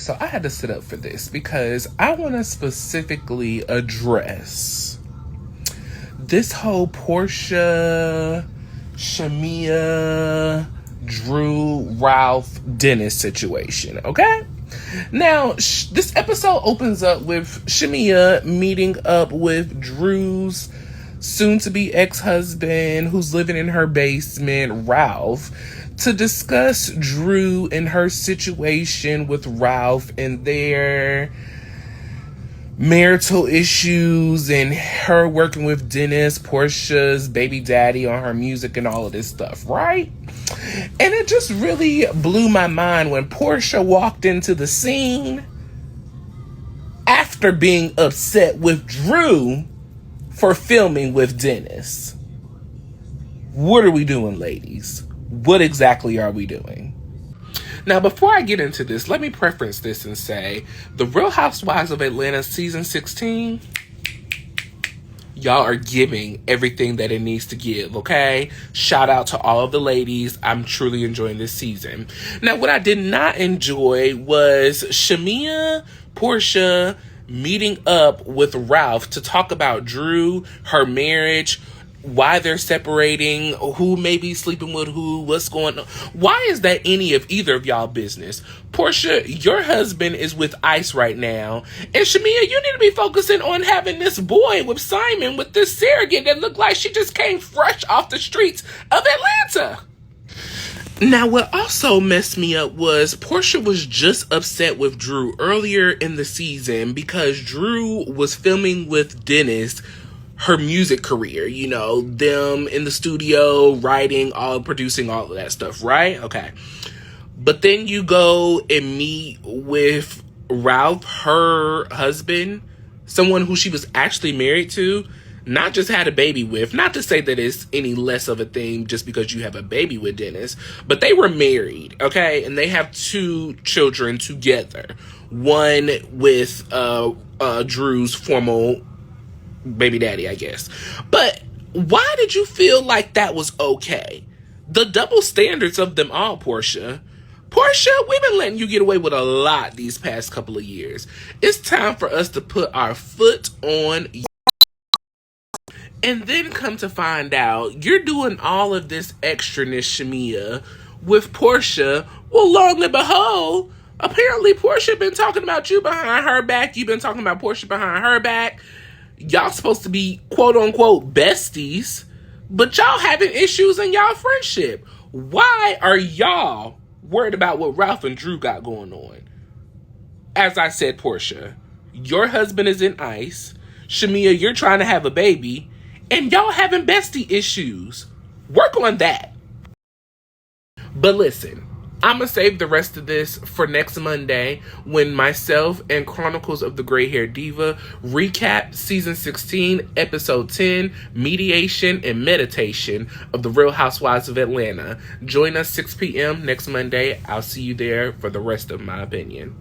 So I had to sit up for this because I want to specifically address this whole Portia, Shamia, Drew, Ralph, Dennis situation, okay? Now, this episode opens up with Shamia meeting up with Drew's soon-to-be ex-husband who's living in her basement, Ralph, to discuss Drew and her situation with Ralph and their marital issues and her working with Dennis, Portia's baby daddy, on her music and all of this stuff, right? And it just really blew my mind when Portia walked into the scene after being upset with Drew for filming with Dennis. What are we doing, ladies? What exactly are we doing? Now, before I get into this, let me preference this and say, The Real Housewives of Atlanta Season 16, y'all are giving everything that it needs to give, okay? Shout out to all of the ladies. I'm truly enjoying this season. Now, what I did not enjoy was Shamia, Portia meeting up with Ralph to talk about Drew, her marriage, why they're separating, who may be sleeping with who, what's going on. Why is that any of either of y'all business? Portia, your husband is with ICE right now. And Shamia, you need to be focusing on having this boy with Simon, with this surrogate that looked like she just came fresh off the streets of Atlanta. Now, what also messed me up was Portia was just upset with Drew earlier in the season because Drew was filming with Dennis her music career, you know, them in the studio, writing, producing all of that stuff, right? Okay. But then you go and meet with Ralph, her husband, someone who she was actually married to, not just had a baby with. Not to say that it's any less of a thing just because you have a baby with Dennis, but they were married, okay? And they have 2 children together. One with Drew's formal baby daddy, I guess. But why did you feel like that was okay? The double standards of them all, Portia. Portia, we've been letting you get away with a lot these past couple of years. It's time for us to put our foot on. And then come to find out, you're doing all of this extraness, Shamia, with Portia. Well, long and behold, apparently Portia been talking about you behind her back. You've been talking about Portia behind her back. Y'all supposed to be quote-unquote besties, but y'all having issues in y'all friendship. Why are y'all worried about what Ralph and Drew got going on? As I said, Portia, your husband is in ICE. Shamia, you're trying to have a baby, and y'all having bestie issues. Work on that. But listen, I'm going to save the rest of this for next Monday when myself and Chronicles of the Gray Hair Diva recap Season 16, Episode 10, Mediation and Meditation of The Real Housewives of Atlanta. Join us 6 p.m. next Monday. I'll see you there for the rest of my opinion.